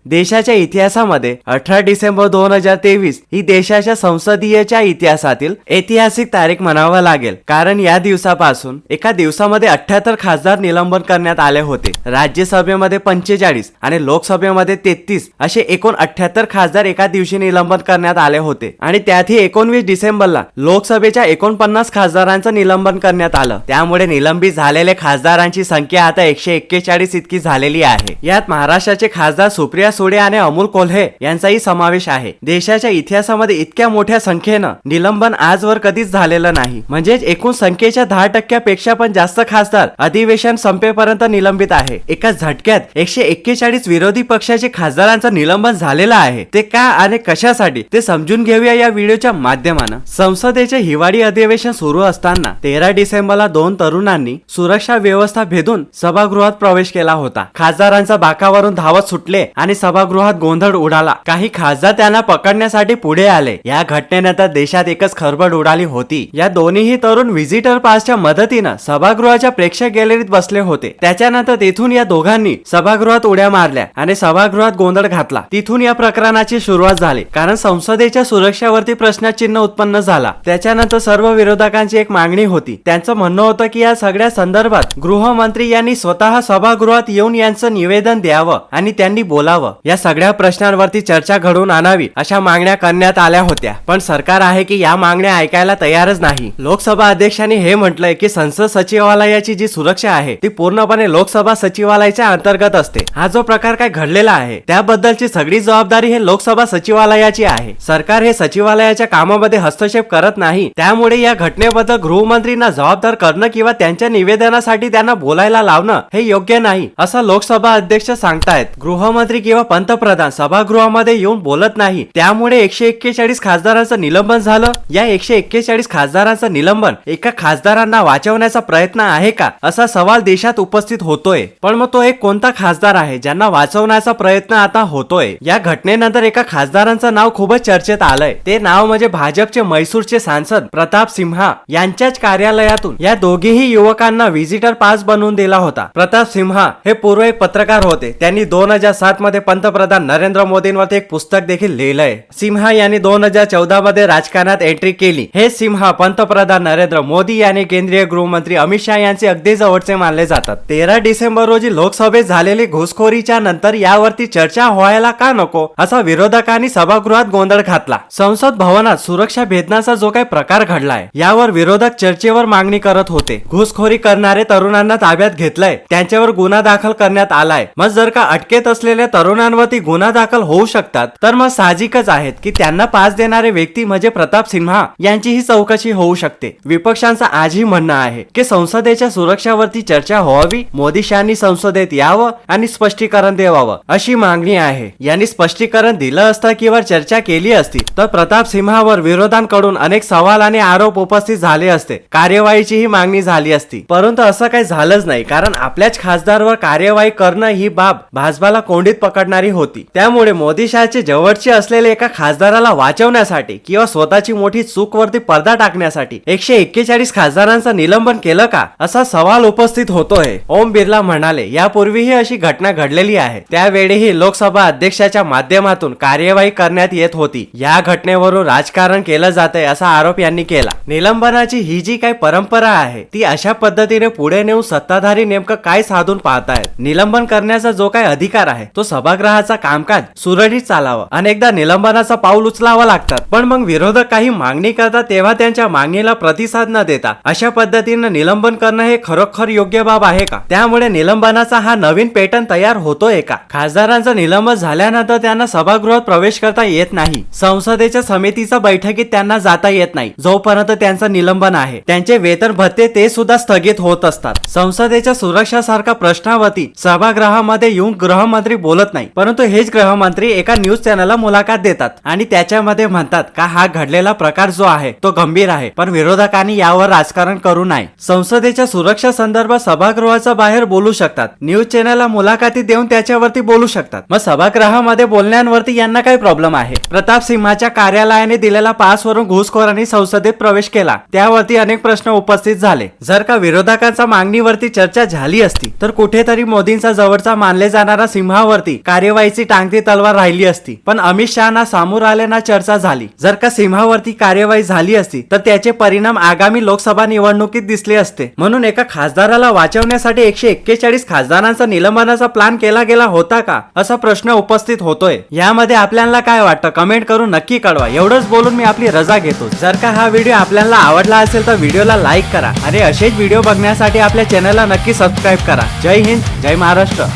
देशाच्या इतिहासामध्ये 18 डिसेंबर 2023 ही देशाच्या संसदीयच्या इतिहासातील ऐतिहासिक तारीख म्हणावं लागेल, कारण या दिवसापासून एका दिवसामध्ये 78 खासदार निलंबन करण्यात आले होते. राज्यसभेमध्ये 45 आणि लोकसभेमध्ये 33 असे एकूण 78 खासदार एका दिवशी निलंबन करण्यात आले होते आणि त्यातही 19 डिसेंबरला लोकसभेच्या 49 खासदारांचं निलंबन करण्यात आलं. त्यामुळे निलंबित झालेले खासदारांची संख्या आता 141 इतकी झालेली आहे. यात महाराष्ट्राचे खासदार सुप्रिया सुळे आणि अमोल कोल्हे यांचाही समावेश आहे. देशाच्या इतिहासामध्ये इतक्या मोठ्या संख्येनं निलंबन आजवर कधीच झालेलं नाही. म्हणजेच एकूण संख्येच्या 10% पेक्षा पण जास्त खासदार अधिवेशन संपेपर्यंत निलंबित आहे. एका झटक्यात 141 विरोधी पक्षाचे खासदारांचं निलंबन झालेलं आहे. ते का आणि कशासाठी ते समजून घेऊया या व्हिडिओच्या माध्यमानं. संसदेचे हिवाळी अधिवेशन सुरू असताना 13 डिसेंबरला 2 तरुणांनी सुरक्षा व्यवस्था भेदून सभागृहात प्रवेश केला होता. खासदारांचा बाकावरून धावत सुटले आणि सभागृहात गोंधळ उडाला. काही खासदार त्यांना पकडण्यासाठी पुढे आले. या घटनेनंतर देशात एकच खळबळ उडाली होती. या दोन्हीही तरुण व्हिजिटर पासच्या मदतीनं सभागृहाच्या प्रेक्षक गॅलरीत बसले होते. त्याच्यानंतर तिथून या दोघांनी सभागृहात उड्या मारल्या आणि सभागृहात गोंधळ घातला. तिथून या प्रकरणाची सुरुवात झाली, कारण संसदेच्या सुरक्षेवरती प्रश्नचिन्ह उत्पन्न झाला. त्याच्यानंतर सर्व विरोधकांची एक मागणी होती. त्यांचं म्हणणं होतं की या सगळ्या संदर्भात गृहमंत्री यांनी स्वतः सभागृहात येऊन यांचं निवेदन द्यावं आणि त्यांनी बोलावं. या सगळ्या प्रश्नांवरती चर्चा घडवून आणावी अशा मागण्या करण्यात आल्या होत्या. पण सरकार आहे की या मागण्या ऐकायला तयारच नाही. लोकसभा अध्यक्षांनी हे म्हटलंय की संसद सचिवालयाची जी सुरक्षा आहे ती पूर्णपणे लोकसभा सचिवालयाच्या अंतर्गत असते. हा जो प्रकार काय घडलेला आहे त्याबद्दलची सगळी जबाबदारी हे लोकसभा सचिवालयाची आहे. सरकार हे सचिवालयाच्या कामामध्ये हस्तक्षेप करत नाही. त्यामुळे या घटनेबद्दल गृहमंत्रींना जबाबदार करणं किंवा त्यांच्या निवेदनासाठी त्यांना बोलायला लावणं हे योग्य नाही असं लोकसभा अध्यक्ष सांगतायत. गृहमंत्री किंवा पंतप्रधान सभागृहामध्ये येऊन बोलत नाही. त्यामुळे 141 खासदारांचं निलंबन झालं. या 141 खासदारांचं निलंबन एका खासदारांना वाचवण्याचा प्रयत्न आहे का असा सवाल देशात उपस्थित होतोय. पण मग तो एक कोणता खासदार आहे ज्यांना वाचवण्याचा प्रयत्न आता होतोय? या घटनेनंतर एका खासदारांचं नाव खूपच चर्चेत आलंय. ते नाव म्हणजे भाजपचे म्हैसूरचे सांसद प्रताप सिंहा यांच्याच कार्यालयातून या दोघेही युवकांना व्हिजिटर पास बनवून दिला होता. प्रताप सिंहा हे पूर्व एक पत्रकार होते. त्यांनी 2007 मध्ये पंतप्रधान नरेंद्र मोदींवरती एक पुस्तक देखील लिहिलंय. सिंहा यांनी 2014 मध्ये राजकारणात एंट्री केली. हे सिंहा पंतप्रधान नरेंद्र मोदी आणि केंद्रीय गृहमंत्री अमित शहा यांचे अगदी जवळचे मानले जातात. 13 डिसेंबर रोजी लोकसभेत झालेली घुसखोरीच्या नंतर यावरती चर्चा व्हायला का नको असा विरोधकांनी सभागृहात गोंधळ घातला. संसद भवनात सुरक्षा भेदनाचा जो काही प्रकार घडलाय यावर विरोधक चर्चेवर मागणी करत होते. घुसखोरी करणारे तरुणांना ताब्यात घेतलंय, त्यांच्यावर गुन्हा दाखल करण्यात आलाय. मग जर का अटकेत असलेल्या तरुणांवरती गुन्हा दाखल होऊ शकतात तर मग साहजिकच आहेत की त्यांना पास देणारे व्यक्ती म्हणजे प्रताप सिंहा यांचीही चौकशी होऊ शकते. विपक्षांचं आजही म्हणणं आहे की संसदेच्या सुरक्षावरती चर्चा व्हावी, मोदी शहांनी संसदेत यावं आणि स्पष्टीकरण द्यावं अशी मागणी आहे. यांनी स्पष्टीकरण दिलं असतं किंवा चर्चा केली असती तर प्रताप सिंहावर विरोधांकडून अनेक सवाल आणि आरोप उपस्थित झाले असते. कार्यवाहीचीही मागणी झाली असती. परंतु असं काही झालंच नाही, कारण आपल्याच खासदारवर कार्यवाही करणं ही बाब भाजपाला कोंडीत पकडणारी होती. त्यामुळे मोदी शहाचे जवळचे असलेले एका खासदाराला वाचवण्यासाठी किंवा स्वतःची मोठी चूक वरती पडदा टाकण्यासाठी 141 खासदारांचं निलंबन केलं का असा सवाल उपस्थित होतोय. ओम बिर्ला म्हणाले यापूर्वीही अशी घटना घडलेली आहे. त्यावेळीही लोकसभा अध्यक्षाच्या माध्यमातून कार्यवाही करण्यात येत होती. या घटनेवरून राजकारण केलं जातंय असा आरोप यांनी केला. निलंबनाची ही जी काही परंपरा आहे ती अशा पद्धतीने पुढे नेऊन सत्ताधारी नेमकं काय साधून पाहतायत. निलंबन करण्याचा जो काही अधिकार आहे तो सभागृहाचा कामकाज सुरळीत चालावं. अनेकदा निलंबनाचा पाऊल उचलावं लागतात, पण मग विरोधक काही मागणी करतात तेव्हा त्यांच्या मागणीला प्रतिसाद न देता अशा पद्धतीने निलंबन करणं हे खरोखर योग्य बाब आहे का? त्यामुळे निलंबनाचा हा नवीन पॅटर्न तयार होतोय का? खासदारांचं निलंबन झाल्यानंतर त्यांना सभागृहात प्रवेश करता येत नाही. संसदेच्या समितीच्या बैठकीत त्यांना जाता येत नाही जोपर्यंत त्यांचं निलंबन आहे. त्यांचे वेतन भत्ते ते सुद्धा स्थगित होत असतात. संसदेच्या सुरक्षासारखा प्रश्नावरती सभागृहामध्ये येऊन गृहमंत्री बोलत नाही, परंतु हेच गृहमंत्री एका न्यूज चॅनलला मुलाखत देतात आणि त्याच्यामध्ये म्हणतात का हा घडलेला प्रकार जो आहे तो गंभीर आहे, पण विरोधकांनी यावर राजकारण करू नये. संसदेच्या सुरक्षा संदर्भात सभागृहाच्या बाहेर बोलू शकतात. न्यूज चॅनलला मुलाखती देऊन त्याच्यावरती बोलू शकतात. मग सभागृहामध्ये बोलण्यावरती यांना काय प्रॉब्लेम आहे? प्रताप सिंहाच्या कार्यालयाने दिलेला पासवरून घुसखोरांनी संसदेत प्रवेश केला, त्यावरती अनेक प्रश्न उपस्थित झाले. जर का विरोधकांच्या मागणीवरती चर्चा झाली असती तर कुठेतरी मोदींचा जवळचा मानले जाणारा सिंहावरती कार्यवाहीची टांगती तलवार राहिली असती, पण अमित शहाना सामोर आल्याना चर्चा झाली. जर का सिंहावरती कार्यवाही झाली असती तर त्याचे परिणाम आगामी लोकसभा निवडणुकीत दिसले असते. म्हणून एका खासदाराला वाचवण्यासाठी 141 खासदारांचा निलंबनाचा प्लॅन केला गेला होता का, असा प्रश्न उपस्थित होतोय. यामध्ये आपल्याला काय वाटतं कमेंट करून नक्की कळवा. एवढंच बोलून मी आपली रजा घेतो. जर का हा व्हिडिओ आपल्याला आवडला असेल तर व्हिडिओला लाईक करा आणि असेच व्हिडिओ बघण्यासाठी आपल्या चॅनलला नक्की सबस्क्राईब करा. जय हिंद, जय महाराष्ट्र.